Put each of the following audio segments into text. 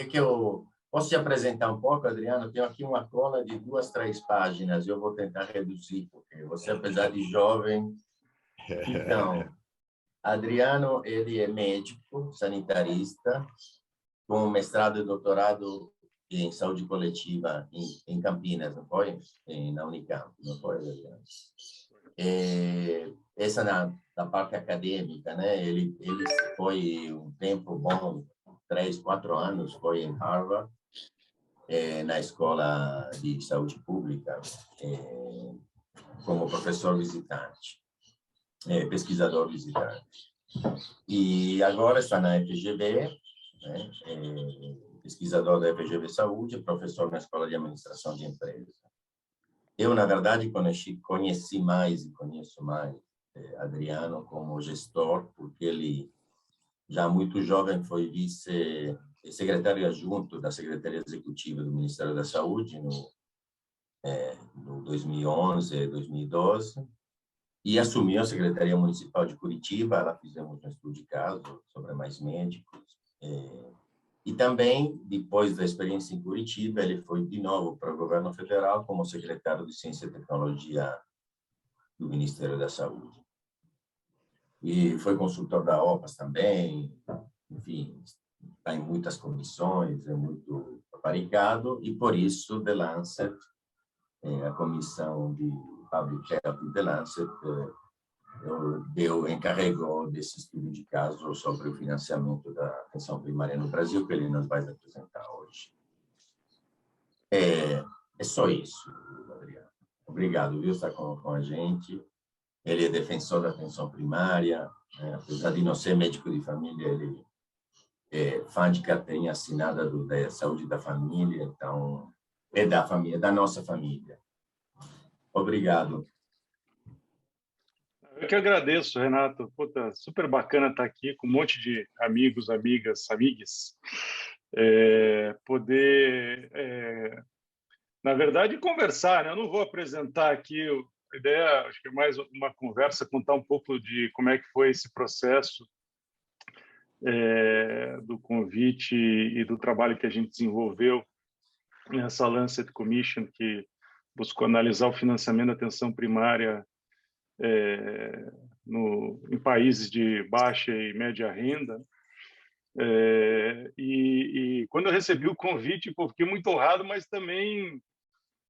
que eu posso te apresentar um pouco, Adriano? Eu tenho aqui uma cola de 2, 3 páginas. Eu vou tentar reduzir, porque você, apesar de jovem... Então, Adriano, ele é médico, sanitarista, com mestrado e doutorado em saúde coletiva em Campinas, não foi? Na Unicamp, não foi, Adriano? Essa na parte acadêmica, né? Ele foi um tempo bom, 3, 4 anos, foi em Harvard, na escola de saúde pública, como professor visitante, pesquisador visitante. E agora está na FGV, né? Pesquisador da FGV Saúde, professor na Escola de Administração de Empresas. Eu, na verdade, conheci mais e conheço mais Adriano como gestor, porque ele, já muito jovem, foi vice-secretário adjunto da Secretaria Executiva do Ministério da Saúde no 2011, 2012, e assumiu a Secretaria Municipal de Curitiba. Lá fizemos um estudo de caso sobre mais médicos. E também, depois da experiência em Curitiba, ele foi de novo para o governo federal como secretário de Ciência e Tecnologia do Ministério da Saúde. E foi consultor da OPAS também, enfim, está em muitas comissões, é muito aparicado, e por isso The Lancet, a comissão de Public Health de The Lancet, encarregou desse estudo de caso sobre o financiamento da atenção primária no Brasil, que ele nos vai apresentar hoje. É só isso, Adriano. Obrigado, viu, estar com a gente. Ele é defensor da atenção primária, né? Apesar de não ser médico de família, ele é fã de carteirinha assinada da saúde da família, então é da família, da nossa família. Obrigado. Eu que agradeço, Renato. Puta, super bacana estar aqui com um monte de amigos, amigas, amigues. Poder, na verdade, conversar, né? Eu não vou apresentar aqui, a ideia, acho que é mais uma conversa, contar um pouco de como é que foi esse processo do convite e do trabalho que a gente desenvolveu nessa Lancet Commission, que buscou analisar o financiamento da atenção primária em países de baixa e média renda. E quando eu recebi o convite, pô, fiquei muito honrado, mas também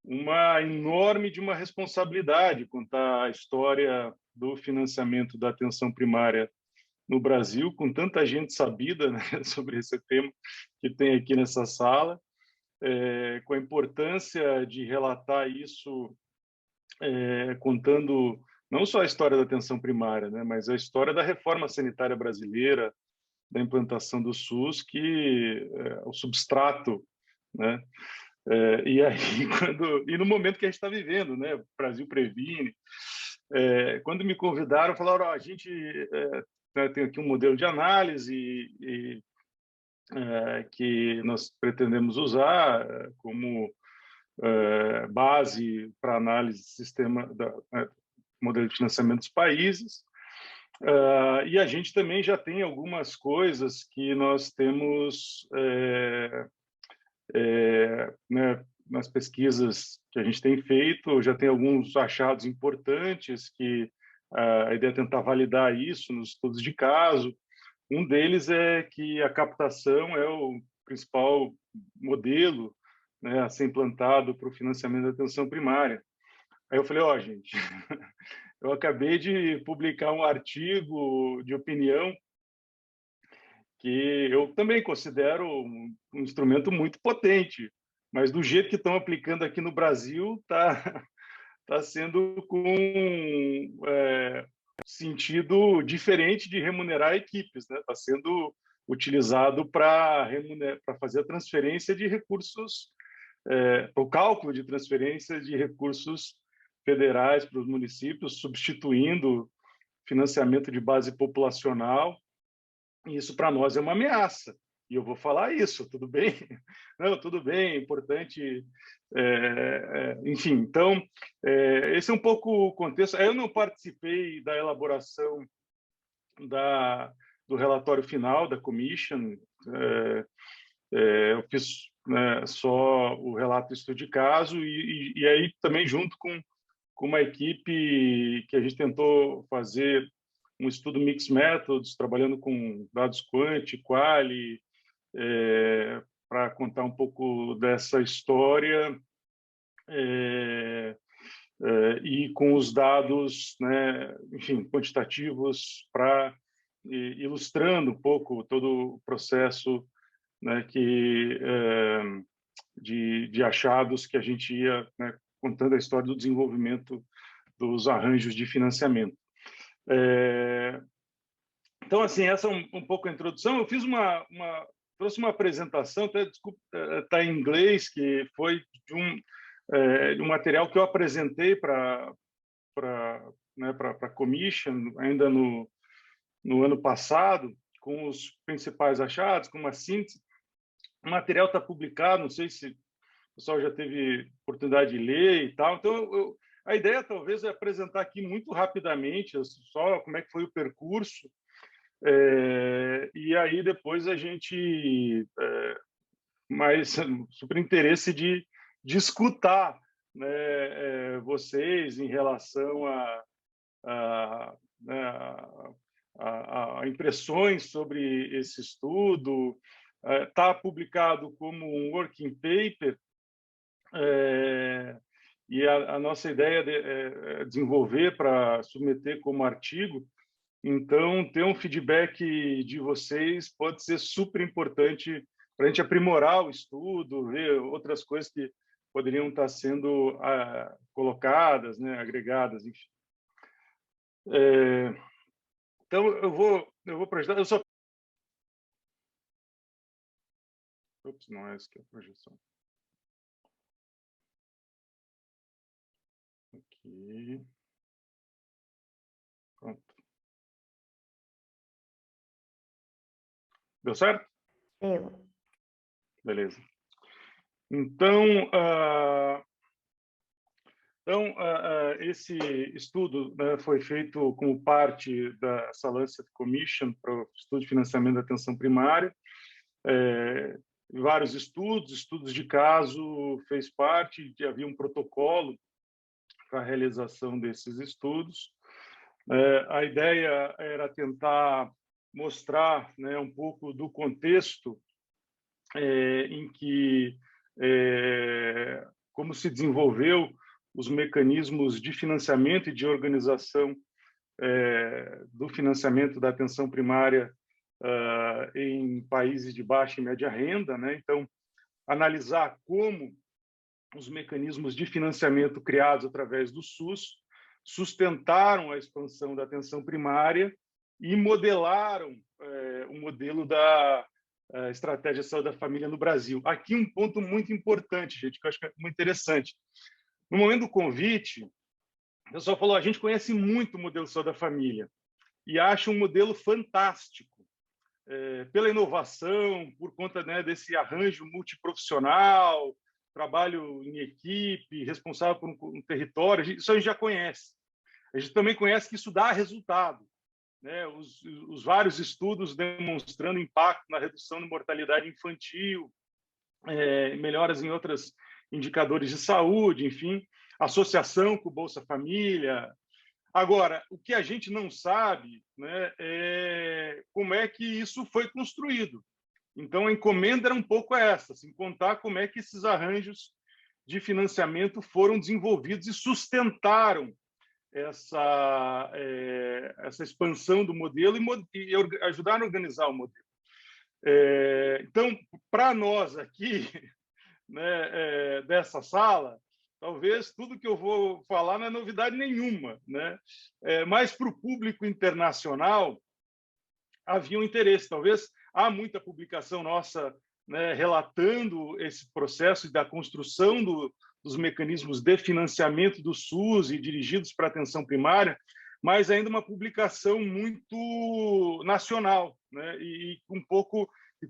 uma enorme de uma responsabilidade contar a história do financiamento da atenção primária no Brasil, com tanta gente sabida, né, sobre esse tema que tem aqui nessa sala, com a importância de relatar isso, contando não só a história da atenção primária, né, mas a história da reforma sanitária brasileira, da implantação do SUS, que é o substrato, né? E aí, e no momento que a gente está vivendo, né? O Brasil Previne, quando me convidaram, falaram: a gente tem aqui um modelo de análise que nós pretendemos usar como base para análise do sistema modelo de financiamento dos países. E a gente também já tem algumas coisas que nós temos né, nas pesquisas que a gente tem feito, já tem alguns achados importantes que a ideia é tentar validar isso nos estudos de caso. Um deles é que a captação é o principal modelo, né, a ser implantado para o financiamento da atenção primária. Aí eu falei, gente, eu acabei de publicar um artigo de opinião que eu também considero um instrumento muito potente, mas do jeito que estão aplicando aqui no Brasil, tá sendo com sentido diferente de remunerar equipes, né? Está sendo utilizado para fazer a transferência de recursos, o cálculo de transferência de recursos federais para os municípios, substituindo financiamento de base populacional. E isso para nós é uma ameaça. E eu vou falar isso, tudo bem? Não, tudo bem, é importante. Enfim, então, esse é um pouco o contexto. Eu não participei da elaboração do relatório final da Commission, Eu fiz, né, só o relato do estudo de caso e aí também junto com uma equipe que a gente tentou fazer um estudo Mixed Methods, trabalhando com dados quant, quali, para contar um pouco dessa história e com os dados, né, enfim, quantitativos para ilustrando um pouco todo o processo, né, de achados que a gente ia, né, contando a história do desenvolvimento dos arranjos de financiamento. Então, assim, essa é um pouco a introdução. Eu fiz trouxe uma apresentação, até, desculpa, está em inglês, que foi de um material que eu apresentei para a Commission ainda no ano passado, com os principais achados, com uma síntese. O material está publicado, não sei se o pessoal já teve oportunidade de ler e tal. Então, a ideia talvez é apresentar aqui muito rapidamente só como é que foi o percurso, e aí depois a gente mais super interesse de escutar, né, vocês em relação a impressões sobre esse estudo. Está publicado como um working paper, e a nossa ideia é desenvolver para submeter como artigo. Então, ter um feedback de vocês pode ser super importante para a gente aprimorar o estudo, ver outras coisas que poderiam estar sendo colocadas, né, agregadas, enfim. Então, eu vou projetar. Eu só... Ops, não é essa que é a projeção. Aqui. Pronto. Deu certo? Deu. Beleza. Então, esse estudo, né, foi feito como parte da Lancet Commission para o estudo de financiamento da atenção primária. Vários estudos de caso fez parte, havia um protocolo para a realização desses estudos. A ideia era tentar mostrar, né, um pouco do contexto em que como se desenvolveu os mecanismos de financiamento e de organização do financiamento da atenção primária em países de baixa e média renda, né? Então, analisar como os mecanismos de financiamento criados através do SUS sustentaram a expansão da atenção primária e modelaram o modelo da estratégia de saúde da família no Brasil. Aqui um ponto muito importante, gente, que eu acho que é muito interessante. No momento do convite, o pessoal falou: a gente conhece muito o modelo de saúde da família e acha um modelo fantástico, pela inovação, por conta, né, desse arranjo multiprofissional, trabalho em equipe, responsável por um território. Isso a gente já conhece. A gente também conhece que isso dá resultado, né? Os vários estudos demonstrando impacto na redução de mortalidade infantil, melhoras em outros indicadores de saúde, enfim, associação com o Bolsa Família. Agora, o que a gente não sabe, né, é como é que isso foi construído. Então, a encomenda era um pouco essa, assim, contar como é que esses arranjos de financiamento foram desenvolvidos e sustentaram essa expansão do modelo e ajudaram a organizar o modelo. Então, para nós aqui, né, dessa sala, talvez tudo que eu vou falar não é novidade nenhuma, né? Mas para o público internacional havia um interesse. Talvez há muita publicação nossa, né, relatando esse processo da construção dos mecanismos de financiamento do SUS e dirigidos para a atenção primária, mas ainda uma publicação muito nacional, né, e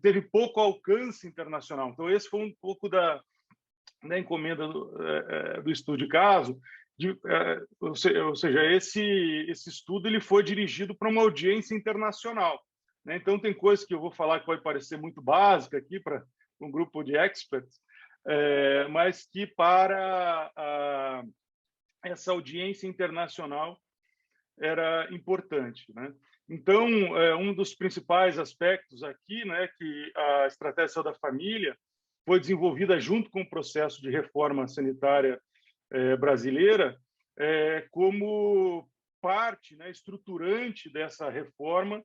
teve pouco alcance internacional. Então, esse foi um pouco da encomenda do estudo de caso, ou seja, esse estudo ele foi dirigido para uma audiência internacional, né? Então, tem coisas que eu vou falar que pode parecer muito básica aqui para um grupo de experts, mas que para essa audiência internacional era importante, né? Então, um dos principais aspectos aqui, né, que a estratégia de saúde da família foi desenvolvida junto com o processo de reforma sanitária brasileira, como parte, né, estruturante dessa reforma,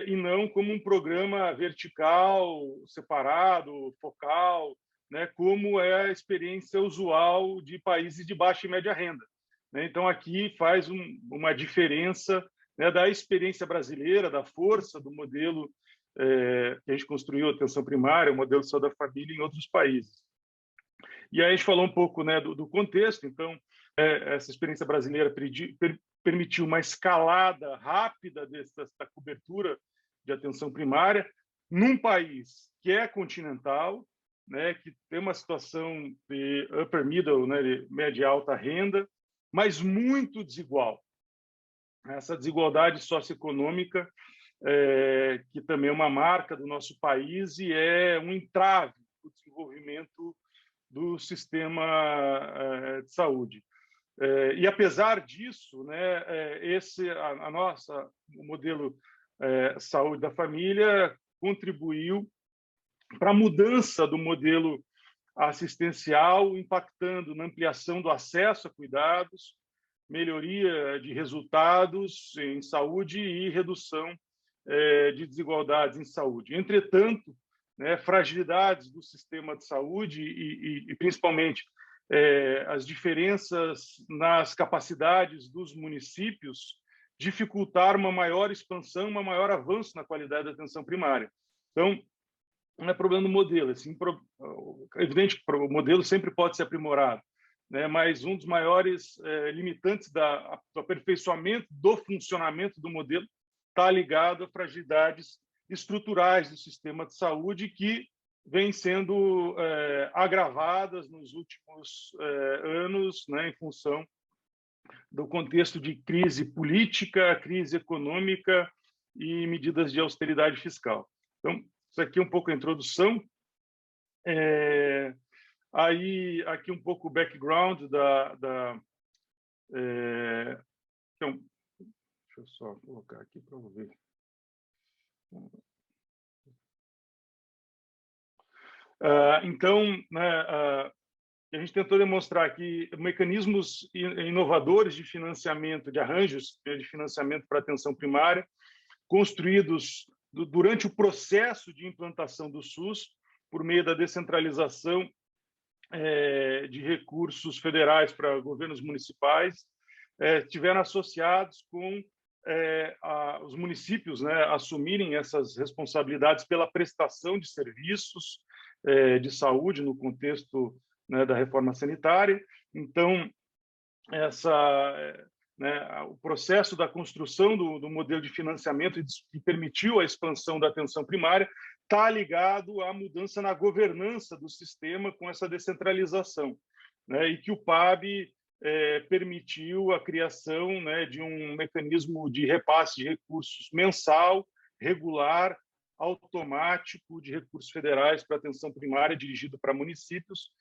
e não como um programa vertical, separado, focal, né, como é a experiência usual de países de baixa e média renda, né? Então, aqui faz uma diferença, né, da experiência brasileira, da força do modelo que a gente construiu, a atenção primária, o modelo de saúde da família em outros países. E aí a gente falou um pouco, né, do contexto. Então, essa experiência brasileira permitiu uma escalada rápida da cobertura de atenção primária num país que é continental, né, que tem uma situação de upper middle, né, de média e alta renda, mas muito desigual. Essa desigualdade socioeconômica, que também é uma marca do nosso país e é um entrave para o desenvolvimento do sistema de saúde. E apesar disso, né, o modelo saúde da família contribuiu para a mudança do modelo assistencial, impactando na ampliação do acesso a cuidados, melhoria de resultados em saúde e redução de desigualdades em saúde. Entretanto, né, fragilidades do sistema de saúde e principalmente as diferenças nas capacidades dos municípios dificultaram uma maior expansão, um maior avanço na qualidade da atenção primária. Então, não é problema do modelo, assim, é evidente que o modelo sempre pode ser aprimorado, né? Mas um dos maiores limitantes do aperfeiçoamento do funcionamento do modelo está ligado a fragilidades estruturais do sistema de saúde que vêm sendo agravadas nos últimos anos, né, em função do contexto de crise política, crise econômica e medidas de austeridade fiscal. Então, isso aqui é um pouco a introdução. Aí, aqui um pouco o background então, deixa eu só colocar aqui para eu ver. Então, né, a gente tentou demonstrar aqui mecanismos inovadores de financiamento, de arranjos de financiamento para atenção primária, construídos durante o processo de implantação do SUS, por meio da descentralização de recursos federais para governos municipais, estiveram associados com os municípios, né, assumirem essas responsabilidades pela prestação de serviços de saúde no contexto, né, da reforma sanitária. Então, o processo da construção do modelo de financiamento que permitiu a expansão da atenção primária está ligado à mudança na governança do sistema com essa descentralização, né, e que o PAB permitiu a criação, né, de um mecanismo de repasse de recursos mensal, regular, automático de recursos federais para atenção primária dirigido para municípios,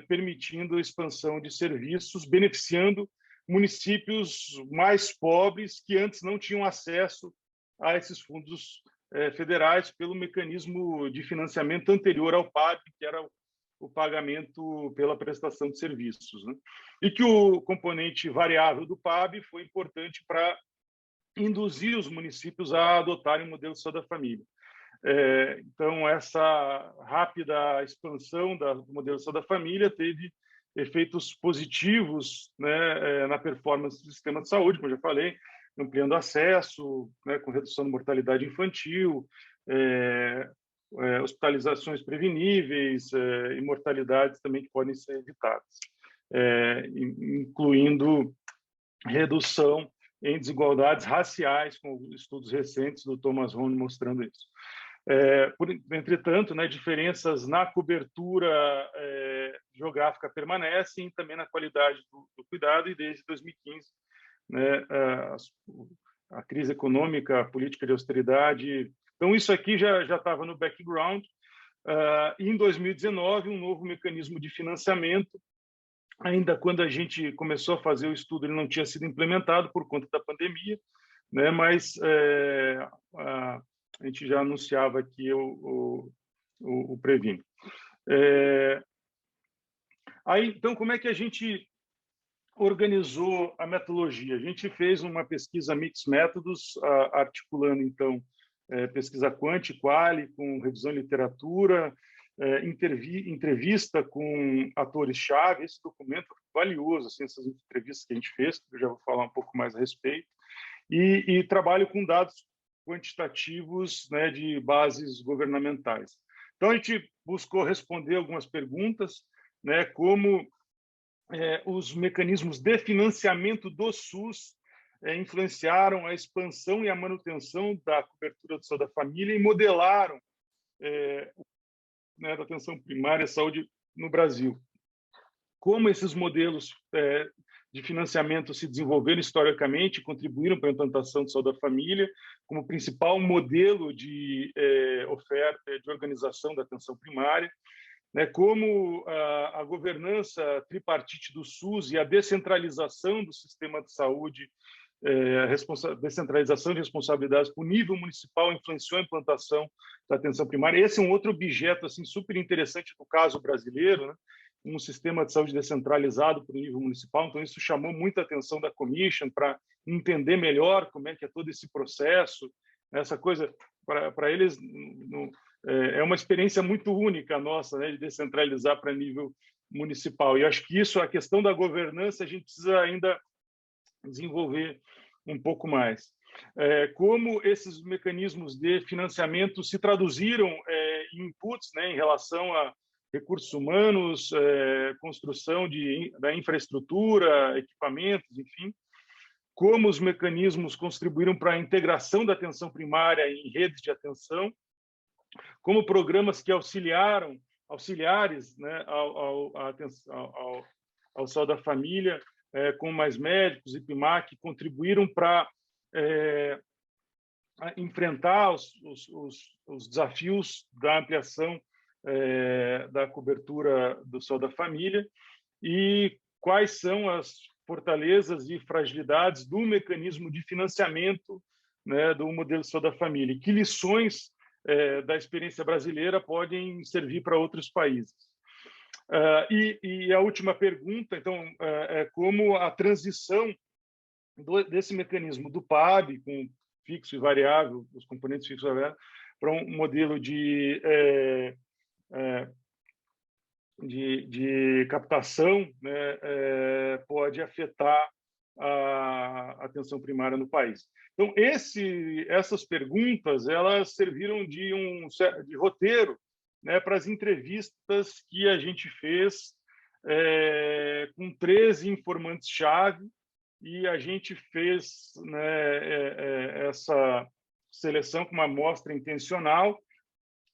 permitindo a expansão de serviços, beneficiando municípios mais pobres que antes não tinham acesso a esses fundos federais pelo mecanismo de financiamento anterior ao PAB, que era o pagamento pela prestação de serviços, né? E que o componente variável do PAB foi importante para induzir os municípios a adotarem o modelo só da família. Então, essa rápida expansão do modelo só da família teve efeitos positivos, né, na performance do sistema de saúde, como eu já falei, ampliando acesso, né, com redução de mortalidade infantil, hospitalizações preveníveis e mortalidades também que podem ser evitadas, incluindo redução em desigualdades raciais, com estudos recentes do Thomas Rohn mostrando isso. Entretanto, né, diferenças na cobertura geográfica permanecem e também na qualidade do cuidado, e desde 2015, né, a crise econômica, a política de austeridade. Então, isso aqui já estava no background, Em 2019, um novo mecanismo de financiamento. Ainda quando a gente começou a fazer o estudo, ele não tinha sido implementado por conta da pandemia, né? Mas a gente já anunciava aqui o Previne. Aí, então, como é que a gente organizou a metodologia? A gente fez uma pesquisa mix métodos, articulando, então, pesquisa quant, quali, com revisão de literatura, entrevista com atores-chave. Esse documento é valioso, assim, essas entrevistas que a gente fez, que eu já vou falar um pouco mais a respeito, e trabalho com dados quantitativos, né, de bases governamentais. Então, a gente buscou responder algumas perguntas, né, como os mecanismos de financiamento do SUS influenciaram a expansão e a manutenção da cobertura do saúde da família e modelaram da atenção primária à saúde no Brasil. Como esses modelos de financiamento se desenvolveram historicamente, contribuíram para a implantação de saúde da família, como principal modelo de oferta, de organização da atenção primária, né, como a governança tripartite do SUS e a descentralização do sistema de saúde, a descentralização de responsabilidades para o nível municipal influenciou a implantação da atenção primária. Esse é um outro objeto assim super interessante do caso brasileiro, né? Um sistema de saúde descentralizado para o nível municipal. Então, isso chamou muita atenção da Commission para entender melhor como é que é todo esse processo. Essa coisa, para eles, é uma experiência muito única nossa, né, de descentralizar para nível municipal. E acho que isso, a questão da governança, a gente precisa ainda desenvolver um pouco mais. Como esses mecanismos de financiamento se traduziram em inputs, né, em relação a recursos humanos, construção da infraestrutura, equipamentos, enfim. Como os mecanismos contribuíram para a integração da atenção primária em redes de atenção, como programas que auxiliares, né, ao saúde da família, com Mais Médicos e PIMAC, contribuíram para enfrentar os desafios da ampliação da cobertura do saúde da família, e quais são as fortalezas e fragilidades do mecanismo de financiamento, né, do modelo de saúde da família, e que lições da experiência brasileira podem servir para outros países. E a última pergunta, então, é como a transição desse mecanismo do PAB, com fixo e variável, os componentes fixos e variáveis, para um modelo de captação, né, pode afetar a atenção primária no país. Então, essas perguntas, elas serviram de roteiro, né, para as entrevistas que a gente fez com 13 informantes-chave, e a gente fez, né, essa seleção com uma amostra intencional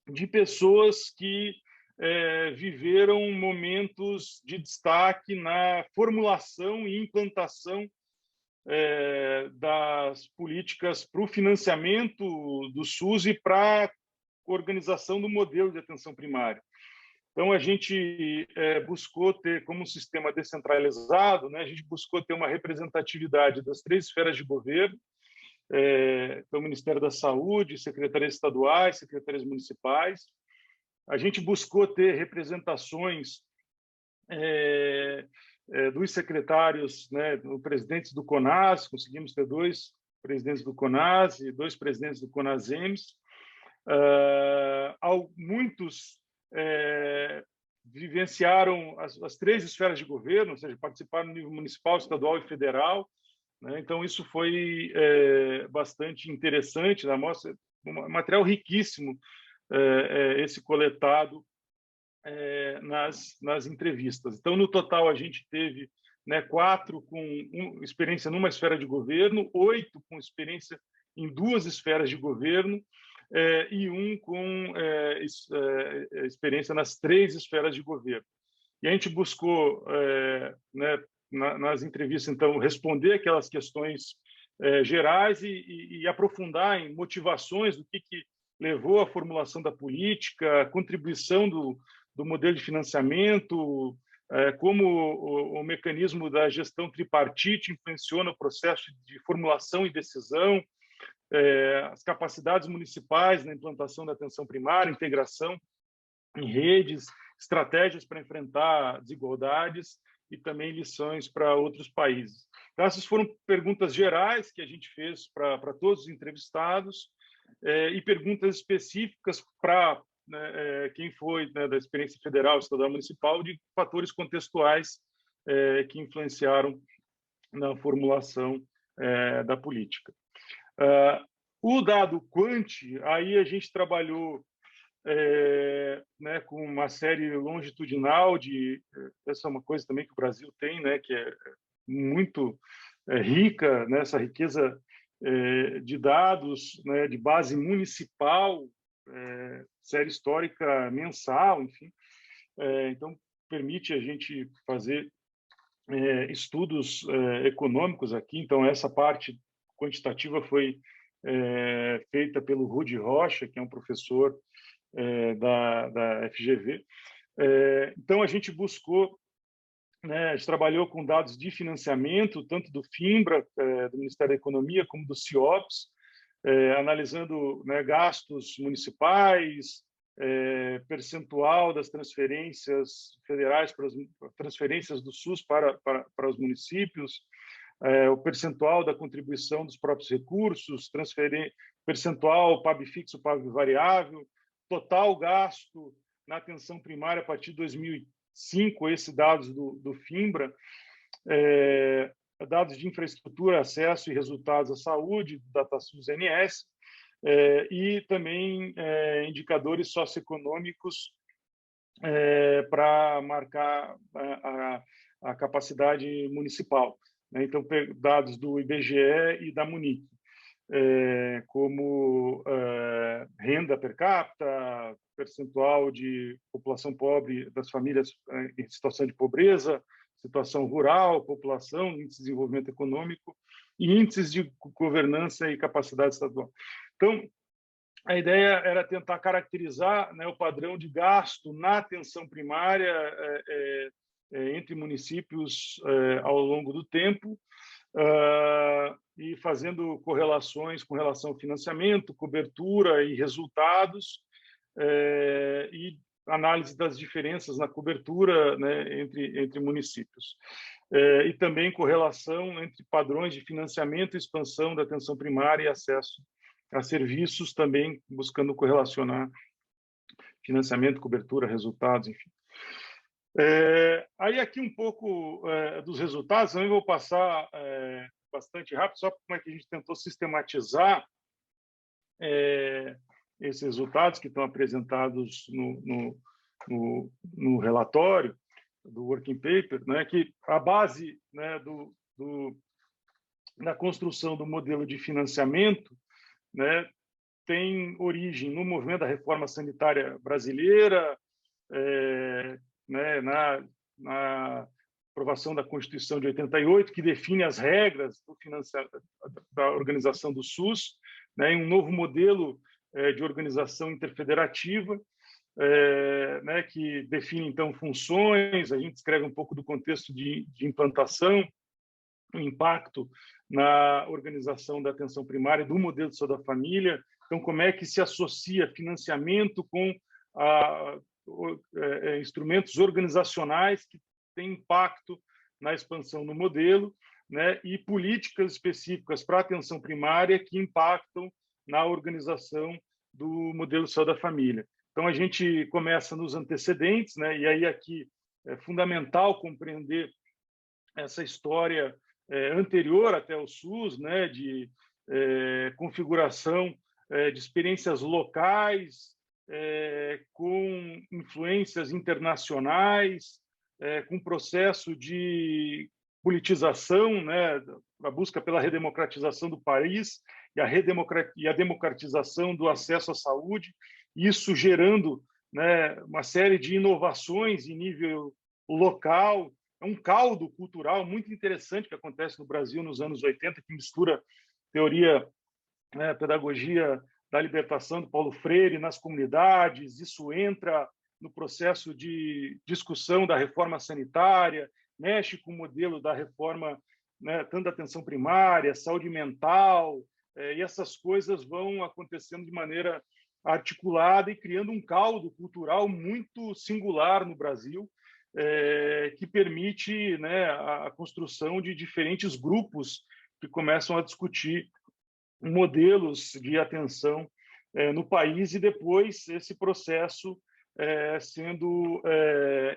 de pessoas que viveram momentos de destaque na formulação e implantação das políticas para o financiamento do SUS e para a organização do modelo de atenção primária. Então, a gente buscou ter, como um sistema descentralizado, né, a gente buscou ter uma representatividade das 3 esferas de governo, então, Ministério da Saúde, secretarias estaduais, secretarias municipais. A gente buscou ter representações dos secretários, né, presidentes do CONAS, conseguimos ter 2 presidentes do CONAS e 2 presidentes do CONASEMS. Muitos vivenciaram as 3 esferas de governo, ou seja, participaram no nível municipal, estadual e federal, né? Então, isso foi bastante interessante, na mostra, um material riquíssimo, esse coletado nas entrevistas. Então, no total, a gente teve, né, 4 com experiência numa esfera de governo, 8 com experiência em 2 esferas de governo, e 1 com experiência nas 3 esferas de governo. E a gente buscou, né, nas entrevistas, então, responder aquelas questões gerais e aprofundar em motivações do que levou à formulação da política, a contribuição do modelo de financiamento, como o mecanismo da gestão tripartite influenciou no processo de formulação e decisão, as capacidades municipais na implantação da atenção primária, integração em redes, estratégias para enfrentar desigualdades e também lições para outros países. Então, essas foram perguntas gerais que a gente fez para todos os entrevistados e perguntas específicas para quem foi da experiência federal, estadual, municipal, de fatores contextuais que influenciaram na formulação da política. O dado quant, aí a gente trabalhou com uma série longitudinal essa é uma coisa também que o Brasil tem, que é muito rica, essa riqueza de dados, de base municipal, série histórica mensal, enfim. Então, permite a gente fazer estudos econômicos aqui. Então, essa parte quantitativa foi feita pelo Rudi Rocha, que é um professor da FGV. Então, a gente buscou, a gente trabalhou com dados de financiamento, tanto do FINBRA, do Ministério da Economia, como do CIOPS, analisando gastos municipais, percentual das transferências federais, transferências do SUS para os municípios, o percentual da contribuição dos próprios recursos, percentual PAB fixo, PAB variável, total gasto na atenção primária a partir de 2005, esses dados do FINBRA, dados de infraestrutura, acesso e resultados à saúde, do DataSUS-NS, e também indicadores socioeconômicos para marcar a capacidade municipal. Então, dados do IBGE e da Munic, como renda per capita, percentual de população pobre das famílias em situação de pobreza, situação rural, população, índice de desenvolvimento econômico e índices de governança e capacidade estadual. Então, a ideia era tentar caracterizar o padrão de gasto na atenção primária entre municípios ao longo do tempo, e fazendo correlações com relação ao financiamento, cobertura e resultados, e análise das diferenças na cobertura entre municípios. E também correlação entre padrões de financiamento, expansão da atenção primária e acesso a serviços, também buscando correlacionar financiamento, cobertura, resultados, enfim. Aí aqui um pouco dos resultados, eu vou passar bastante rápido, só como é que a gente tentou sistematizar esses resultados que estão apresentados no relatório do Working Paper, que a base da construção do modelo de financiamento tem origem no movimento da reforma sanitária brasileira, na aprovação da Constituição de 88, que define as regras da organização do SUS, em um novo modelo de organização interfederativa, que define, então, funções. A gente escreve um pouco do contexto de implantação, o impacto na organização da atenção primária, do modelo de saúde da família. Então, como é que se associa financiamento com instrumentos organizacionais que têm impacto na expansão do modelo, e políticas específicas para a atenção primária que impactam na organização do modelo de saúde da família. Então, a gente começa nos antecedentes, e aí aqui é fundamental compreender essa história anterior até o SUS, de configuração de experiências locais, com influências internacionais, com processo de politização, a busca pela redemocratização do país e a democratização do acesso à saúde, isso gerando uma série de inovações em nível local. É um caldo cultural muito interessante que acontece no Brasil nos anos 80, que mistura teoria, pedagogia da libertação do Paulo Freire nas comunidades, isso entra no processo de discussão da reforma sanitária, mexe com o modelo da reforma, né, tanto da atenção primária, saúde mental, e essas coisas vão acontecendo de maneira articulada e criando um caldo cultural muito singular no Brasil, que permite, né, a construção de diferentes grupos que começam a discutir modelos de atenção no país, e depois esse processo sendo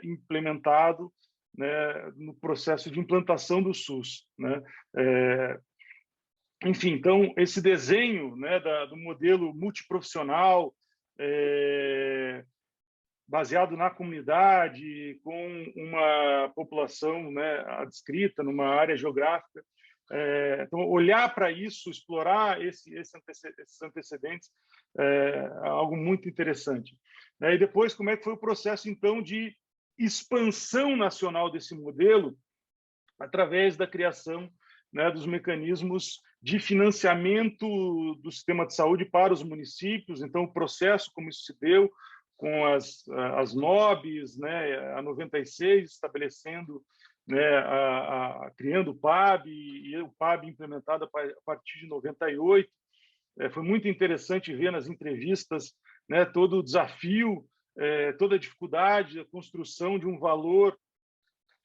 implementado, né, no processo de implantação do SUS, né? Enfim, então, esse desenho, né, do modelo multiprofissional, baseado na comunidade, com uma população, né, adscrita numa área geográfica. Então, olhar para isso, explorar esses antecedentes, é algo muito interessante. E depois, como é que foi o processo, então, de expansão nacional desse modelo através da criação, né, dos mecanismos de financiamento do sistema de saúde para os municípios. Então, o processo, como isso se deu, com as NOBs, né, a 96, estabelecendo, né, criando o PAB, e o PAB implementado a partir de 98. Foi muito interessante ver nas entrevistas, né, todo o desafio, toda a dificuldade, a construção de um valor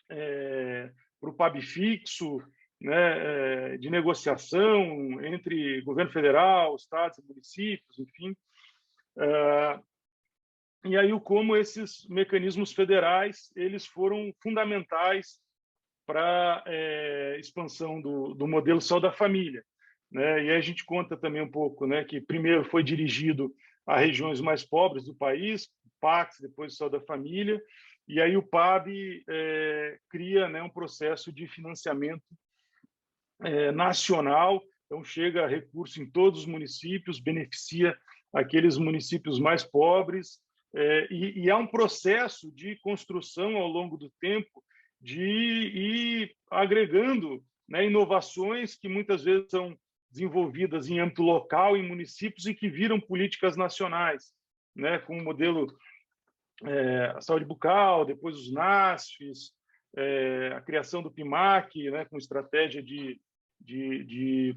para o PAB fixo, né, de negociação entre governo federal, estados e municípios, enfim. E aí como esses mecanismos federais eles foram fundamentais para a expansão do modelo Saúde da Família, né? E aí a gente conta também um pouco, né, que primeiro foi dirigido a regiões mais pobres do país, PACS, depois Saúde da Família, e aí o PAB cria, né, um processo de financiamento nacional, então chega recurso em todos os municípios, beneficia aqueles municípios mais pobres, e há um processo de construção ao longo do tempo de ir agregando, né, inovações que muitas vezes são desenvolvidas em âmbito local, em municípios, e que viram políticas nacionais, né, com o modelo a saúde bucal, depois os NASFs, a criação do PIMAC, né, com estratégia de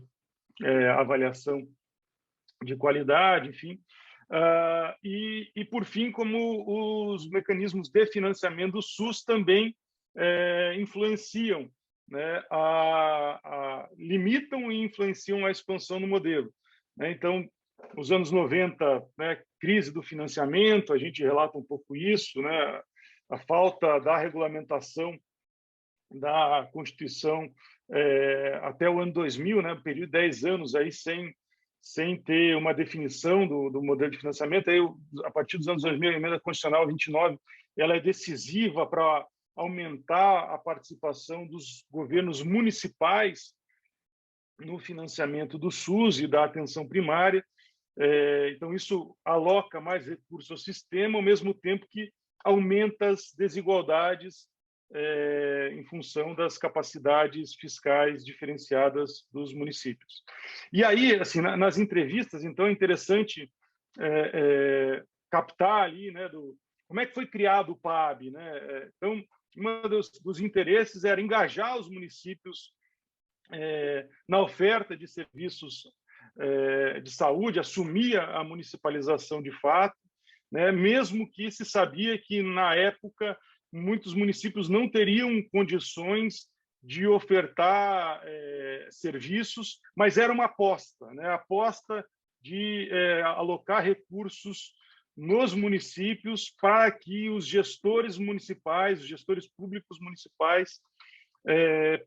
avaliação de qualidade, enfim. E, por fim, como os mecanismos de financiamento do SUS também influenciam, né, limitam e influenciam a expansão do modelo, né? Então, os anos 90, né, crise do financiamento, a gente relata um pouco isso, né, a falta da regulamentação da Constituição até o ano 2000, né, período de 10 anos aí sem ter uma definição do modelo de financiamento. Aí, a partir dos anos 2000, a emenda constitucional 29, ela é decisiva para aumentar a participação dos governos municipais no financiamento do SUS e da atenção primária. Então, isso aloca mais recursos ao sistema, ao mesmo tempo que aumenta as desigualdades em função das capacidades fiscais diferenciadas dos municípios. E aí, assim, nas entrevistas, então, é interessante captar ali, né, como é que foi criado o PAB, né? Então, um dos interesses era engajar os municípios na oferta de serviços de saúde, assumir a municipalização de fato, né? Mesmo que se sabia que, na época, muitos municípios não teriam condições de ofertar serviços, mas era uma aposta, né? A aposta de alocar recursos nos municípios para que os gestores municipais, os gestores públicos municipais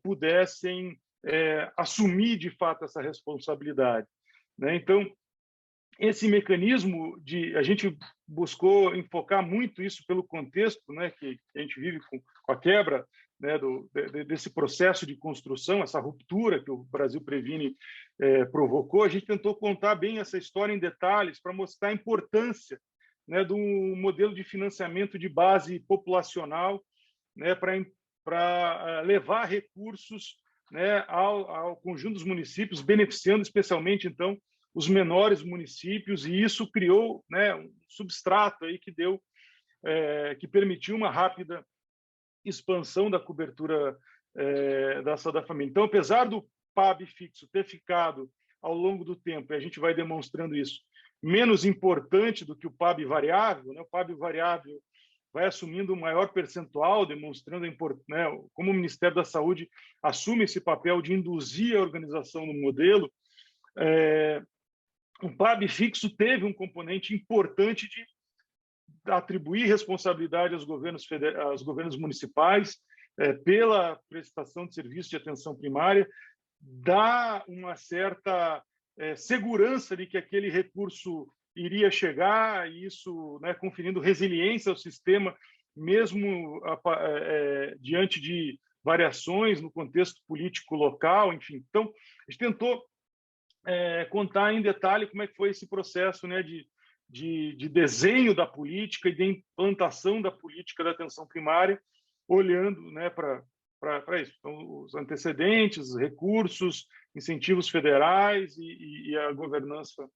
pudessem assumir de fato essa responsabilidade, né? Então, esse mecanismo a gente buscou enfocar muito isso pelo contexto, né, que a gente vive com a quebra, né, desse processo de construção, essa ruptura que o Brasil Previne provocou. A gente tentou contar bem essa história em detalhes para mostrar a importância, né, do modelo de financiamento de base populacional, né, para levar recursos, né, ao conjunto dos municípios, beneficiando especialmente, então, os menores municípios, e isso criou, né, um substrato aí que permitiu uma rápida expansão da cobertura da saúde da família. Então, apesar do PAB fixo ter ficado ao longo do tempo, e a gente vai demonstrando isso, menos importante do que o PAB variável, né? O PAB variável vai assumindo um maior percentual, demonstrando né, como o Ministério da Saúde assume esse papel de induzir a organização no modelo. O PAB fixo teve um componente importante de atribuir responsabilidade aos governos municipais pela prestação de serviço de atenção primária, dá uma certa segurança de que aquele recurso iria chegar, e isso, né, conferindo resiliência ao sistema, mesmo diante de variações no contexto político local, enfim. Então, a gente tentou contar em detalhe como é que foi esse processo, né, de desenho da política e de implantação da política da atenção primária, olhando, né, para isso. Então, os antecedentes, recursos, incentivos federais e a governança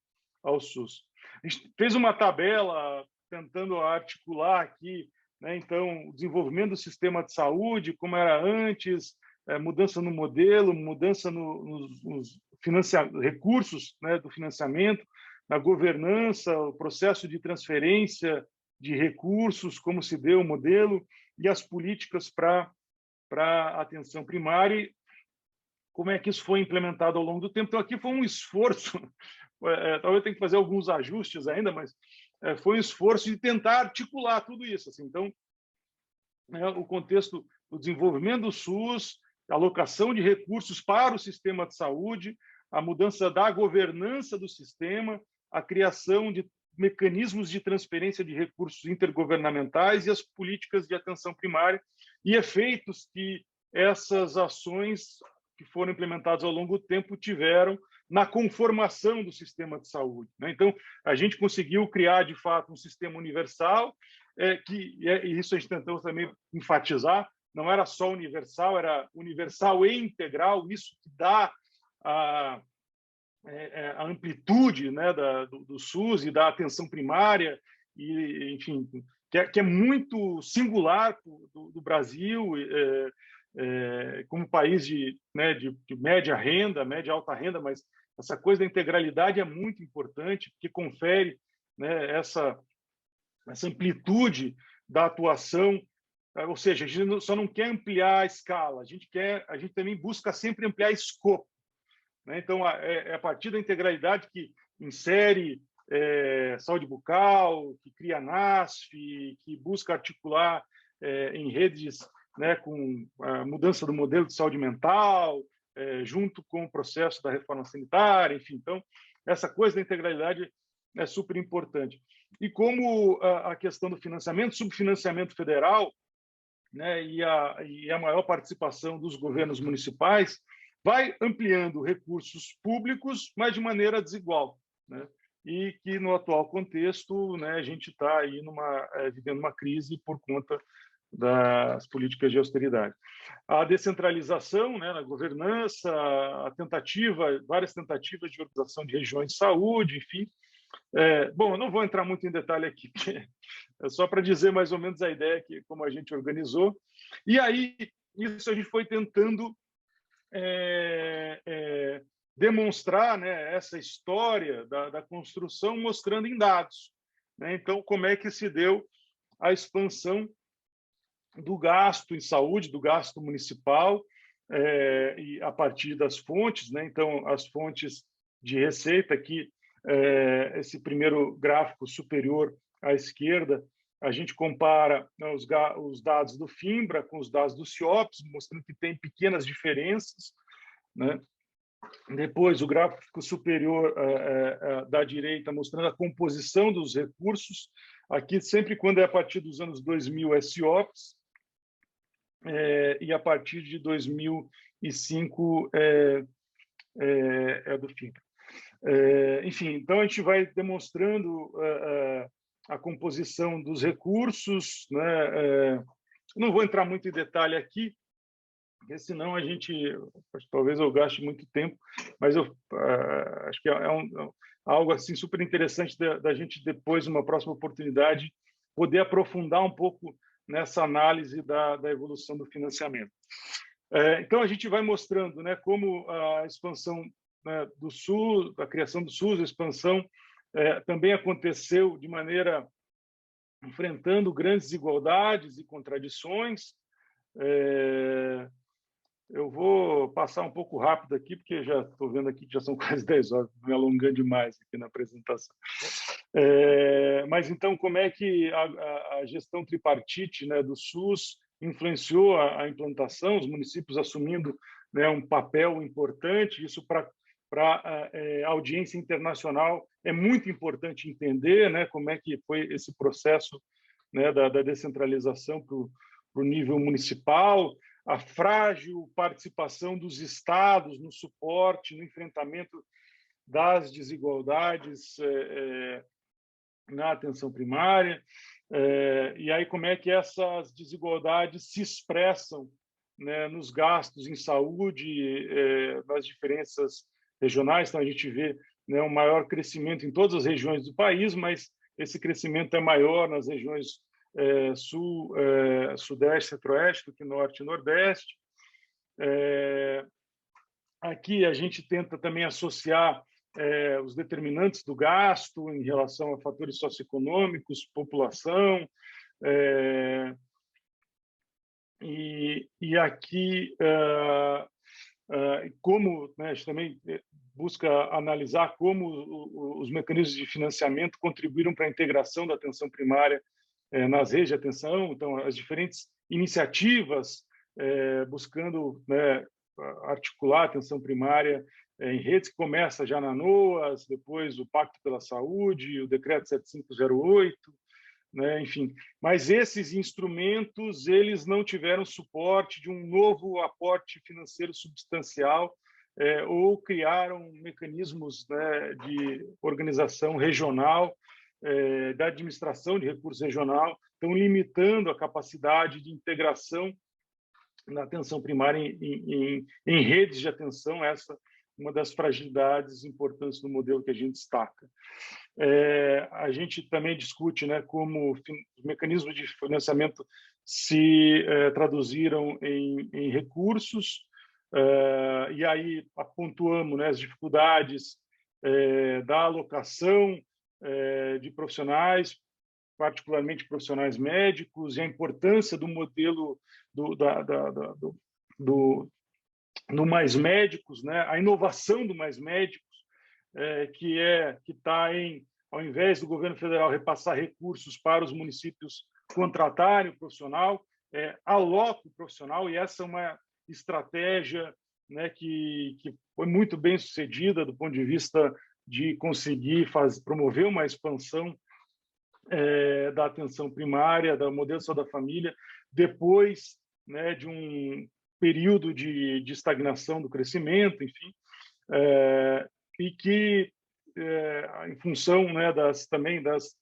ao SUS. A gente fez uma tabela tentando articular aqui, né, então, o desenvolvimento do sistema de saúde, como era antes, mudança no modelo, mudança nos recursos, né, do financiamento, na governança, o processo de transferência de recursos, como se deu o modelo, e as políticas para a atenção primária, como é que isso foi implementado ao longo do tempo. Então, aqui foi um esforço, talvez tenha que fazer alguns ajustes ainda, mas foi um esforço de tentar articular tudo isso. Assim. Então, o contexto do desenvolvimento do SUS, a alocação de recursos para o sistema de saúde, a mudança da governança do sistema, a criação de mecanismos de transferência de recursos intergovernamentais e as políticas de atenção primária e efeitos que essas ações que foram implementadas ao longo do tempo tiveram na conformação do sistema de saúde. Né? Então, a gente conseguiu criar, de fato, um sistema universal, e isso a gente tentou também enfatizar, não era só universal, era universal e integral, isso que dá a amplitude, né, do SUS e da atenção primária, e, enfim, que é muito singular do Brasil, como país né, de média renda, média alta renda, mas essa coisa da integralidade é muito importante, porque confere, né, essa amplitude da atuação, ou seja, a gente só não quer ampliar a escala, a gente também busca sempre ampliar escopo. Né? Então, é a partir da integralidade que insere saúde bucal, que cria NASF, que busca articular em redes, né, com a mudança do modelo de saúde mental, junto com o processo da reforma sanitária, enfim. Então, essa coisa da integralidade é super importante. E como a questão do financiamento, subfinanciamento federal, né, e a maior participação dos governos municipais, vai ampliando recursos públicos, mas de maneira desigual, né? E que no atual contexto, né, a gente está aí vivendo uma crise por conta das políticas de austeridade. A descentralização, né, na governança, várias tentativas de organização de regiões de saúde, enfim. Bom, eu não vou entrar muito em detalhe aqui, é só para dizer mais ou menos a ideia que como a gente organizou. E aí, isso a gente foi tentando demonstrar, né, essa história da construção, mostrando em dados. Né? Então, como é que se deu a expansão do gasto em saúde, do gasto municipal, e a partir das fontes. Né? Então, as fontes de receita aqui, esse primeiro gráfico superior à esquerda, a gente compara, né, os dados do FINBRA com os dados do CIOPS, mostrando que tem pequenas diferenças. Né? Depois, o gráfico superior da direita, mostrando a composição dos recursos. Aqui, sempre quando é a partir dos anos 2000, é CIOPS, e a partir de 2005 é do FINBRA. Enfim, então a gente vai demonstrando a composição dos recursos, né? Não vou entrar muito em detalhe aqui, porque senão talvez eu gaste muito tempo, mas eu acho que algo assim super interessante da gente depois, numa próxima oportunidade, poder aprofundar um pouco nessa análise da evolução do financiamento. Então, a gente vai mostrando, né, como a expansão, né, do SUS, a criação do SUS, a expansão também aconteceu de maneira enfrentando grandes desigualdades e contradições. Eu vou passar um pouco rápido aqui, porque já estou vendo aqui que já são quase 10 horas, me alongando demais aqui na apresentação. Mas, então, como é que a gestão tripartite, né, do SUS influenciou a implantação, os municípios assumindo, né, um papel importante? Isso para a audiência internacional é muito importante entender, né, como é que foi esse processo, né, da descentralização para o nível municipal, a frágil participação dos estados no suporte, no enfrentamento das desigualdades na atenção primária, e aí como é que essas desigualdades se expressam, né, nos gastos em saúde, nas diferenças regionais. Então, a gente vê, né, um maior crescimento em todas as regiões do país, mas esse crescimento é maior nas regiões sul, sudeste, centro-oeste do que norte e nordeste. Aqui a gente tenta também associar os determinantes do gasto em relação a fatores socioeconômicos, população, e aqui como, né, a gente também busca analisar como os mecanismos de financiamento contribuíram para a integração da atenção primária nas redes de atenção. Então, as diferentes iniciativas buscando, né, articular a atenção primária em redes, que começa já na NOAS, depois o Pacto pela Saúde, o Decreto 7508, né, enfim. Mas esses instrumentos, eles não tiveram suporte de um novo aporte financeiro substancial, ou criaram mecanismos, né, de organização regional, da administração de recursos regional, estão limitando a capacidade de integração na atenção primária em redes de atenção. Essa é uma das fragilidades importantes do modelo que a gente destaca. A gente também discute, né, como os mecanismos de financiamento se traduziram em recursos, e aí pontuamos, né, as dificuldades da alocação de profissionais, particularmente profissionais médicos, e a importância do modelo do Mais Médicos, né? A inovação do Mais Médicos, que está ao invés do governo federal repassar recursos para os municípios contratarem o profissional, aloca o profissional, e essa é uma estratégia, né, que foi muito bem sucedida do ponto de vista de conseguir promover uma expansão da atenção primária, do modelo de saúde da família, depois, né, de um período de estagnação do crescimento, enfim, e que, em função, né, também das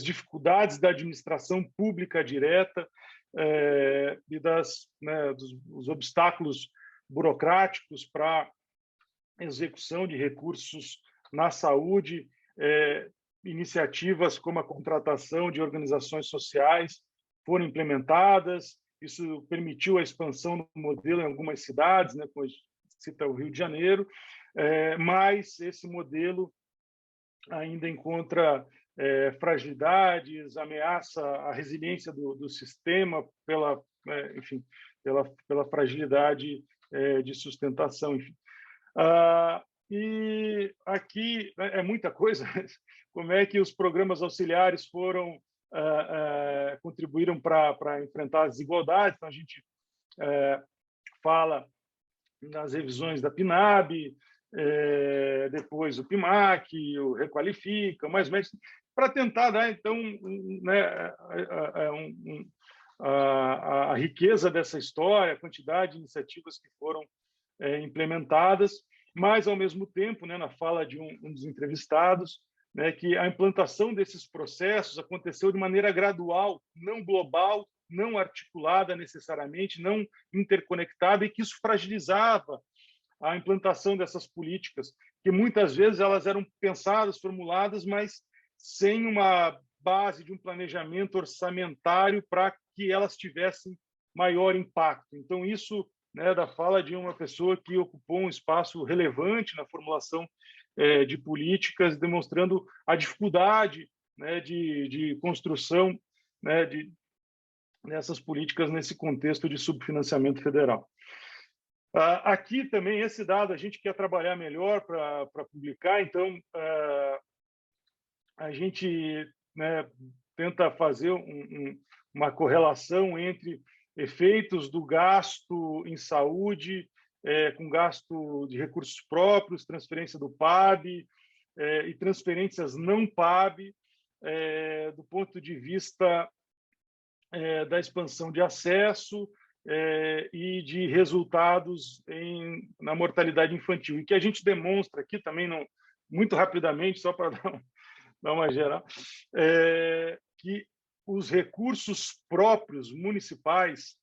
dificuldades da administração pública direta, e dos obstáculos burocráticos para execução de recursos na saúde, iniciativas como a contratação de organizações sociais foram implementadas. Isso permitiu a expansão do modelo em algumas cidades, né, como cita o Rio de Janeiro, mas esse modelo ainda encontra fragilidades, ameaça a resiliência do sistema enfim, pela fragilidade de sustentação, enfim. E aqui é muita coisa. Como é que os programas auxiliares contribuíram para enfrentar as desigualdades? Então, a gente fala nas revisões da PNAB, depois o PIMAC, o Requalifica, mais médicos, para tentar dar, então, né, a riqueza dessa história, a quantidade de iniciativas que foram implementadas, mas, ao mesmo tempo, né, na fala de um dos entrevistados, né, que a implantação desses processos aconteceu de maneira gradual, não global, não articulada necessariamente, não interconectada, e que isso fragilizava a implantação dessas políticas. que muitas vezes elas eram pensadas, formuladas, mas sem uma base de um planejamento orçamentário para que elas tivessem maior impacto. Então, isso, né, da fala de uma pessoa que ocupou um espaço relevante na formulação de políticas, demonstrando a dificuldade, né, de construção, né, dessas políticas nesse contexto de subfinanciamento federal. Aqui também, esse dado, a gente quer trabalhar melhor para publicar, então a gente, né, tenta fazer uma correlação entre efeitos do gasto em saúde, com gasto de recursos próprios, transferência do PAB e transferências não PAB, do ponto de vista da expansão de acesso e de resultados na mortalidade infantil. E que a gente demonstra aqui também, muito rapidamente, só para dar uma geral, que os recursos próprios municipais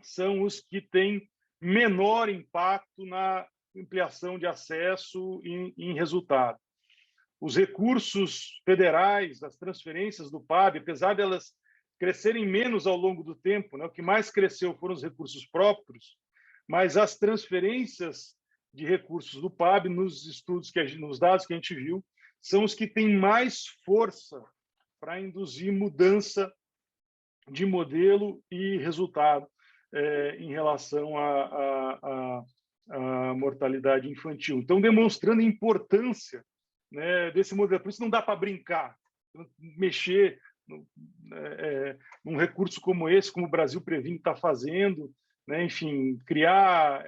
são os que têm menor impacto na ampliação de acesso em resultado. Os recursos federais, as transferências do PAB, apesar de elas crescerem menos ao longo do tempo, né, o que mais cresceu foram os recursos próprios, mas as transferências de recursos do PAB, nos dados que a gente viu, são os que têm mais força para induzir mudança de modelo e resultado em relação à mortalidade infantil. Então, demonstrando a importância, né, desse modelo. Por isso não dá para brincar, mexer num recurso como esse, como o Brasil Previne está fazendo, né, enfim, criar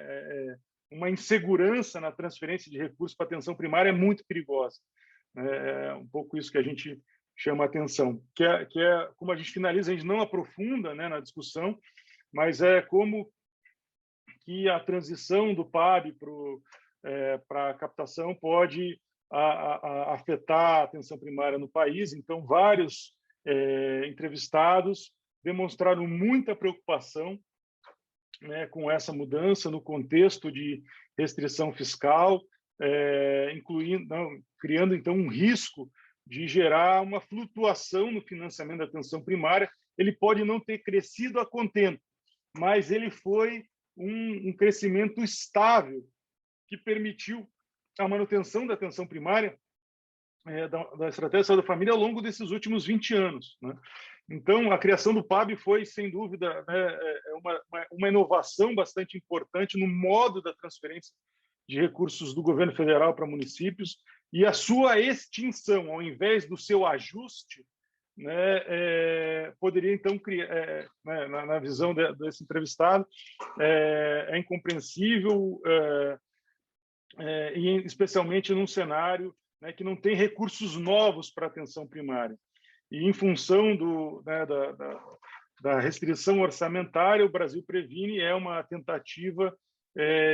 uma insegurança na transferência de recursos para a atenção primária é muito perigosa. É um pouco isso que a gente chama a atenção, que é como a gente finaliza, a gente não aprofunda, né, na discussão, mas é como que a transição do PAB para a captação pode afetar a atenção primária no país. Então, vários entrevistados demonstraram muita preocupação, né, com essa mudança no contexto de restrição fiscal, criando, então, um risco de gerar uma flutuação no financiamento da atenção primária. Ele pode não ter crescido a contento, mas ele foi um crescimento estável que permitiu a manutenção da atenção primária, da Estratégia de Saúde da Família, ao longo desses últimos 20 anos. Né? Então, a criação do PAB foi, sem dúvida, uma inovação bastante importante no modo da transferência de recursos do governo federal para municípios, e a sua extinção, ao invés do seu ajuste, né, poderia, então, criar, na visão desse entrevistado, é incompreensível, e especialmente num cenário, né, que não tem recursos novos para a atenção primária. E, em função da restrição orçamentária, o Brasil Previne é uma tentativa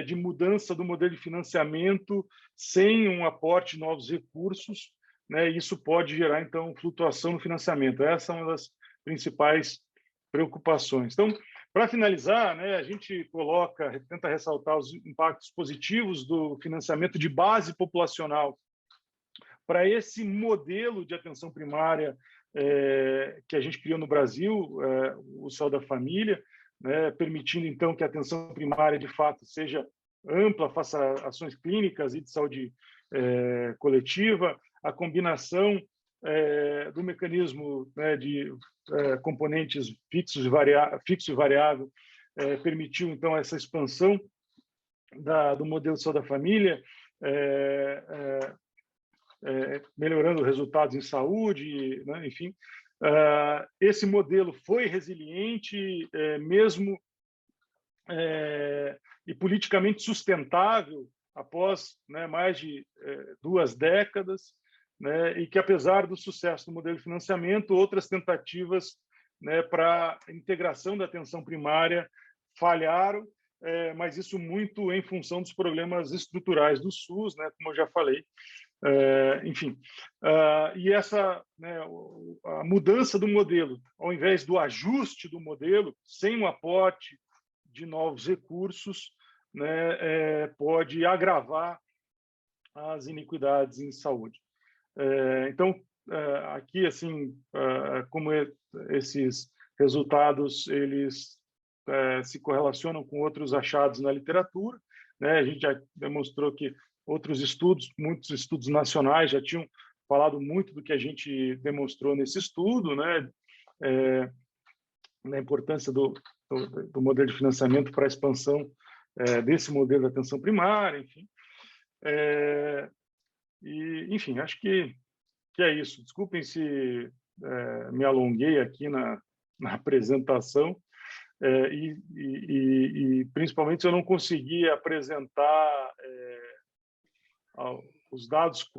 de mudança do modelo de financiamento sem um aporte de novos recursos, né? Isso pode gerar, então, flutuação no financiamento. Essa é uma das principais preocupações. Então, para finalizar, né, a gente tenta ressaltar os impactos positivos do financiamento de base populacional para esse modelo de atenção primária que a gente criou no Brasil, o Saúde da Família, né, permitindo, então, que a atenção primária, de fato, seja ampla, faça ações clínicas e de saúde coletiva, a combinação do mecanismo, né, de componentes fixo e variável permitiu, então, essa expansão do modelo de saúde da família, melhorando resultados em saúde, né, enfim. Esse modelo foi resiliente, mesmo e politicamente sustentável após, né, mais de 2 décadas, né, e que, apesar do sucesso do modelo de financiamento, outras tentativas, né, para integração da atenção primária falharam, mas isso muito em função dos problemas estruturais do SUS, né, como eu já falei. Enfim, e essa, né, a mudança do modelo, ao invés do ajuste do modelo, sem um aporte de novos recursos, né, pode agravar as iniquidades em saúde. Então, aqui, assim, como esses resultados eles se correlacionam com outros achados na literatura, né? A gente já demonstrou que outros estudos, muitos estudos nacionais já tinham falado muito do que a gente demonstrou nesse estudo, né? Na importância do modelo de financiamento para a expansão desse modelo de atenção primária, enfim. Enfim, acho que é isso. Desculpem se me alonguei aqui na apresentação e principalmente se eu não consegui apresentar os dados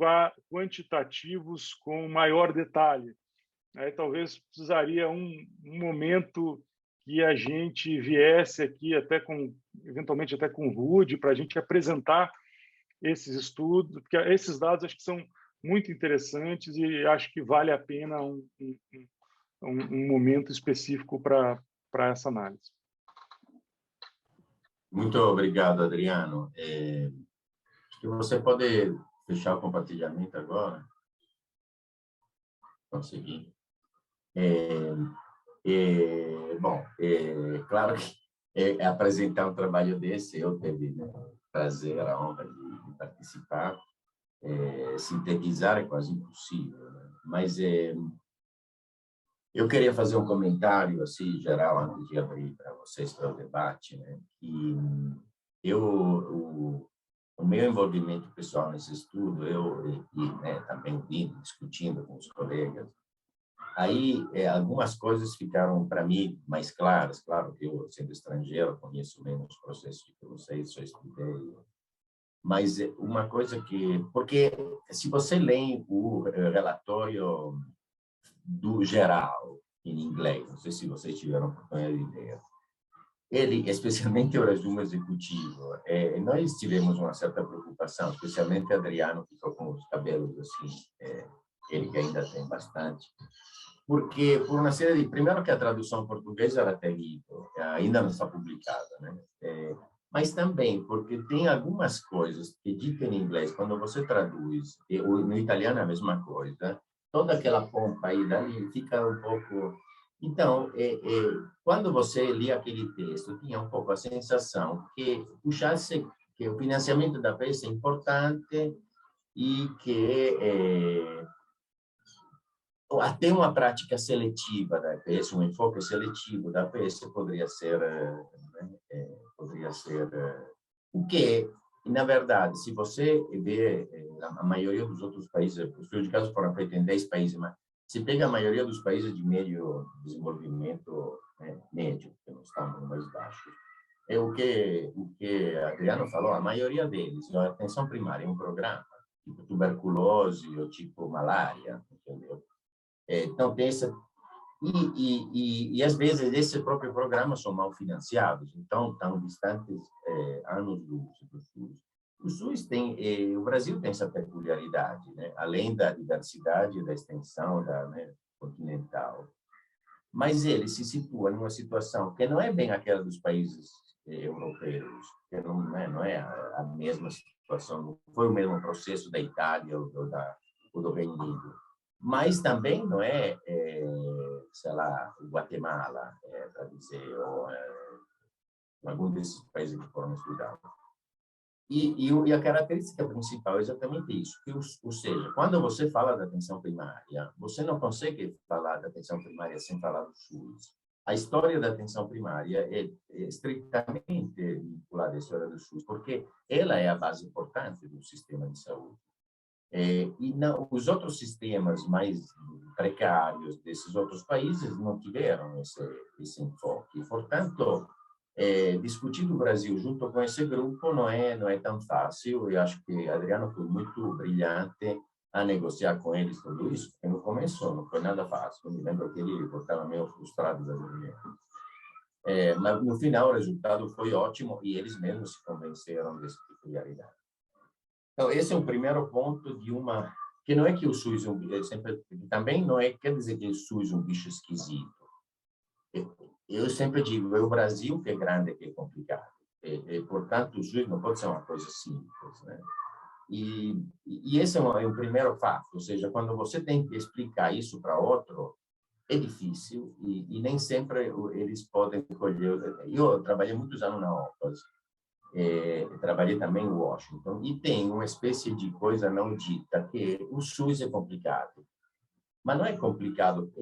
quantitativos com maior detalhe. Talvez precisaria um momento que a gente viesse aqui eventualmente até com o Rudy, para a gente apresentar esses estudos, porque esses dados acho que são muito interessantes e acho que vale a pena um momento específico para essa análise. Muito obrigado, Adriano. Acho que você pode fechar o compartilhamento agora. Consegui. Bom, claro que apresentar um trabalho desse, eu tive, né, prazer, a honra de participar. Sintetizar é quase impossível, né? Mas eu queria fazer um comentário assim geral antes de abrir para vocês para o debate, né? Que o meu envolvimento pessoal nesse estudo, né, também discutindo com os colegas, aí algumas coisas ficaram para mim mais claras. Claro que eu, sendo estrangeiro, conheço menos os processos que vocês, só estudei. Mas uma coisa porque se você lê o relatório do geral em inglês, não sei se vocês tiveram a oportunidade de ler, ele, especialmente o resumo executivo, nós tivemos uma certa preocupação, especialmente Adriano, que ficou com os cabelos assim, ele que ainda tem bastante, porque por uma série de... Primeiro que a tradução portuguesa era terrível, ainda não está publicada, né? Mas também porque tem algumas coisas que dito em inglês, quando você traduz, no italiano é a mesma coisa, toda aquela pompa aí dali fica um pouco... Então, quando você lia aquele texto, tinha um pouco a sensação que puxasse que o financiamento da peça é importante e que até uma prática seletiva da peça, um enfoque seletivo da peça poderia ser o que, na verdade, se você vê a maioria dos outros países, os estudos de casos foram feitos em 10 países, mas se pega a maioria dos países de médio desenvolvimento, né, médio, que não estão mais baixos, o que Adriano falou, a maioria deles, a atenção primária é um programa, tipo tuberculose ou tipo malária, entendeu? Então, tem essa... E às vezes, esse próprio programa são mal financiados, então, estão distantes anos-luz do SUS. O SUS tem... o Brasil tem essa peculiaridade, né? Além da diversidade, da extensão né, continental. Mas ele se situa numa situação que não é bem aquela dos países europeus, que não é a mesma situação, não foi o mesmo processo da Itália ou do Reino Unido. Mas também não sei lá, o Guatemala, para dizer, ou algum desses países que foram estudados. E a característica principal é exatamente isso, que, ou seja, quando você fala da atenção primária, você não consegue falar da atenção primária sem falar do SUS. A história da atenção primária é estritamente vinculada à história do SUS, porque ela é a base importante do sistema de saúde. E não, os outros sistemas mais precários desses outros países não tiveram esse enfoque. Portanto, discutir no Brasil junto com esse grupo não é tão fácil. Eu acho que Adriano foi muito brilhante a negociar com eles tudo isso, porque no começo não foi nada fácil. Eu me lembro que ele estava meio frustrado da reunião. Mas no final o resultado foi ótimo e eles mesmos se convenceram dessa peculiaridade. Então, esse é o primeiro ponto de uma... Que não é que o SUS também não quer dizer que o SUS é um bicho esquisito. Eu sempre digo, é o Brasil que é grande, que é complicado. Portanto, o SUS não pode ser uma coisa simples, né? E esse é um primeiro fato, ou seja, quando você tem que explicar isso para outro, é difícil e nem sempre eles podem colher. Eu trabalhei muitos anos na OPAS, trabalhei também em Washington, e tem uma espécie de coisa não dita, que o SUS é complicado. Mas não é complicado,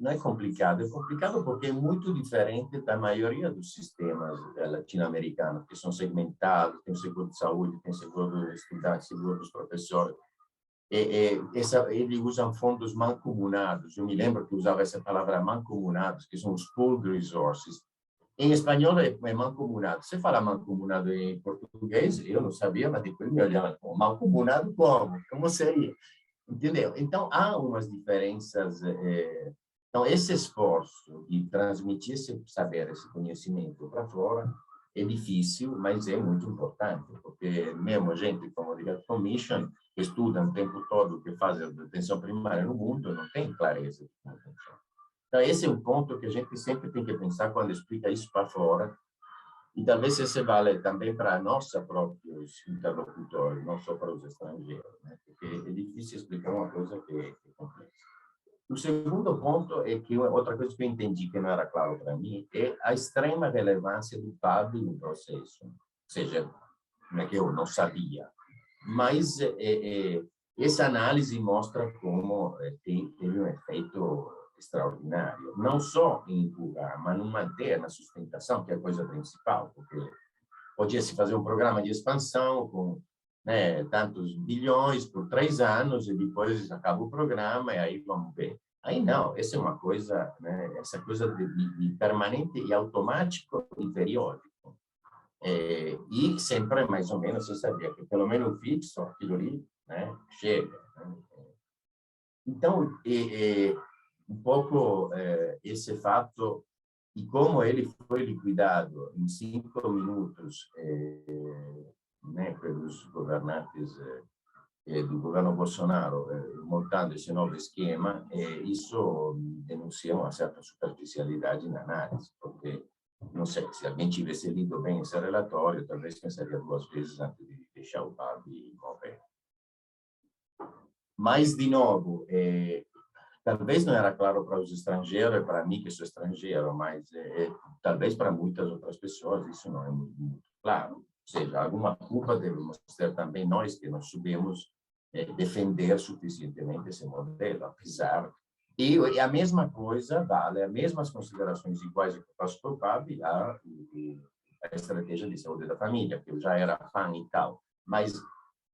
é complicado porque é muito diferente da maioria dos sistemas latino-americanos, que são segmentados, tem seguro de saúde, tem seguro dos estudantes, seguro dos professores. Eles usam fundos mancomunados. Eu me lembro que usava essa palavra mancomunados, que são os pooled resources. Em espanhol é mancomunado. Você fala mancomunado em português, eu não sabia, mas depois me olhava, mancomunado como? Como seria? Entendeu? Então, há umas diferenças. Então, esse esforço de transmitir esse saber, esse conhecimento para fora, é difícil, mas é muito importante, porque mesmo gente como a Commission, que estuda o tempo todo, que faz a atenção primária no mundo, não tem clareza de como funciona. Então, esse é um ponto que a gente sempre tem que pensar quando explica isso para fora, e talvez esse vale também para nossos próprios interlocutores, não só para os estrangeiros, né? Porque é difícil explicar uma coisa que é complexa. O segundo ponto é que outra coisa que eu entendi que não era claro para mim é a extrema relevância do PAB no processo. Ou seja, não é que eu não sabia, mas essa análise mostra como teve um efeito extraordinário, não só em empurrar, mas no manter, na sustentação, que é a coisa principal, porque podia-se fazer um programa de expansão com, né, tantos bilhões por 3 anos e depois acaba o programa e aí vamos ver. Aí não, essa é uma coisa, né, essa coisa de permanente e automático e periódico. E sempre, mais ou menos, você sabia que pelo menos fixo, aquilo ali, né, chega. Né? Então, um pouco esse fato e como ele foi liquidado em 5 minutos, né, pelos governantes do governo Bolsonaro, montando esse novo esquema, isso denuncia uma certa superficialidade na análise, porque, não sei, se alguém tivesse lido bem esse relatório, talvez pensaria 2 vezes antes de deixar o PAB morrer. Mas, de novo, talvez não era claro para os estrangeiros e para mim, que sou estrangeiro, mas talvez para muitas outras pessoas isso não é muito claro. Ou seja, alguma culpa devemos ter também nós, que não sabemos defender suficientemente esse modelo, apesar. E a mesma coisa vale, as mesmas considerações iguais que eu faço para o PAB, a estratégia de saúde da família, que eu já era fã e tal. Mas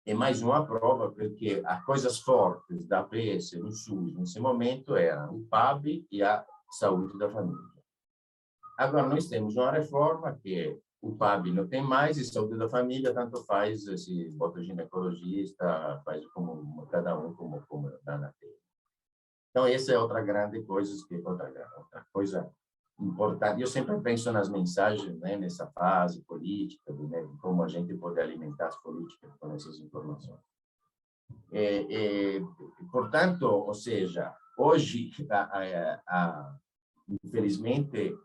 é mais uma prova, porque as coisas fortes da APS no SUS, nesse momento, eram o PAB e a saúde da família. Agora, nós temos uma reforma que o PAB não tem mais e saúde da família, tanto faz se bota ginecologista, faz como cada um como dá na telha. Então, essa é outra grande coisa, outra coisa importante. Eu sempre penso nas mensagens, né, nessa fase política, né, como a gente pode alimentar as políticas com essas informações. Portanto, ou seja, hoje, infelizmente,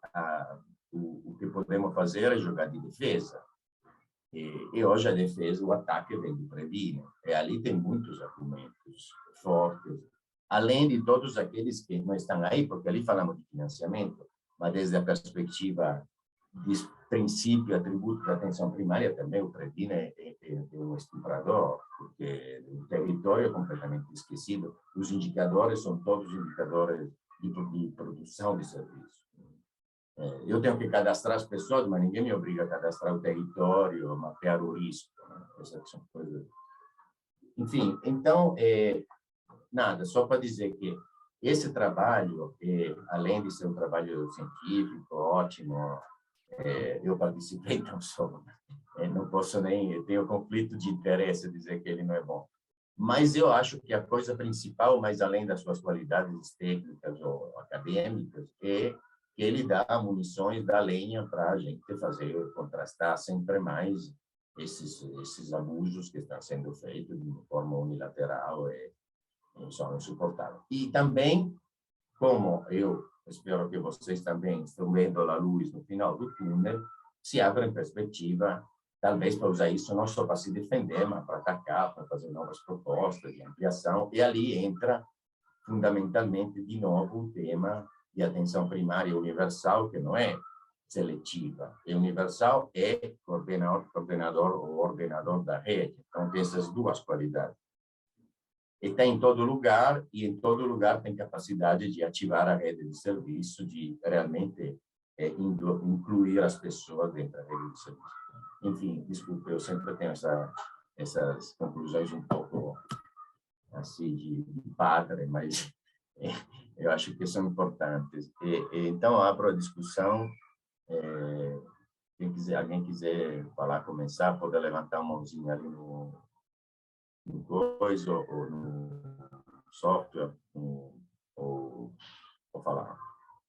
o que podemos fazer é jogar de defesa. E hoje a defesa, o ataque vem do Previne. E ali tem muitos argumentos fortes, além de todos aqueles que não estão aí, porque ali falamos de financiamento, mas desde a perspectiva de princípio, atributo da atenção primária, também o Previne é um estuprador, porque o território é completamente esquecido. Os indicadores são todos indicadores de produção de serviço. Eu tenho que cadastrar as pessoas, mas ninguém me obriga a cadastrar o território, mapear o risco. Né? Essas são coisas. Enfim, então, nada, só para dizer que esse trabalho, além de ser um trabalho científico, ótimo, eu participei, então só, não posso nem, tenho conflito de interesse dizer que ele não é bom. Mas eu acho que a coisa principal, mais além das suas qualidades técnicas ou acadêmicas, é que ele dá munições, dá lenha para a gente fazer, contrastar sempre mais esses abusos que estão sendo feitos de forma unilateral e são insuportáveis. E também, como eu espero que vocês também estão vendo a luz no final do túnel, se abre em perspectiva talvez para usar isso não só para se defender, mas para atacar, para fazer novas propostas de ampliação. E ali entra, fundamentalmente, de novo, o tema de atenção primária universal, que não é seletiva. E universal é coordenador ou ordenador da rede. Então, tem essas duas qualidades. E está em todo lugar, e em todo lugar tem capacidade de ativar a rede de serviço, de realmente incluir as pessoas dentro da rede de serviço. Enfim, desculpe, eu sempre tenho essas conclusões um pouco assim de padre, mas eu acho que são importantes. Então, abro a discussão. Alguém quiser falar, começar, pode levantar a mãozinha ali no coisa ou no software ou falar.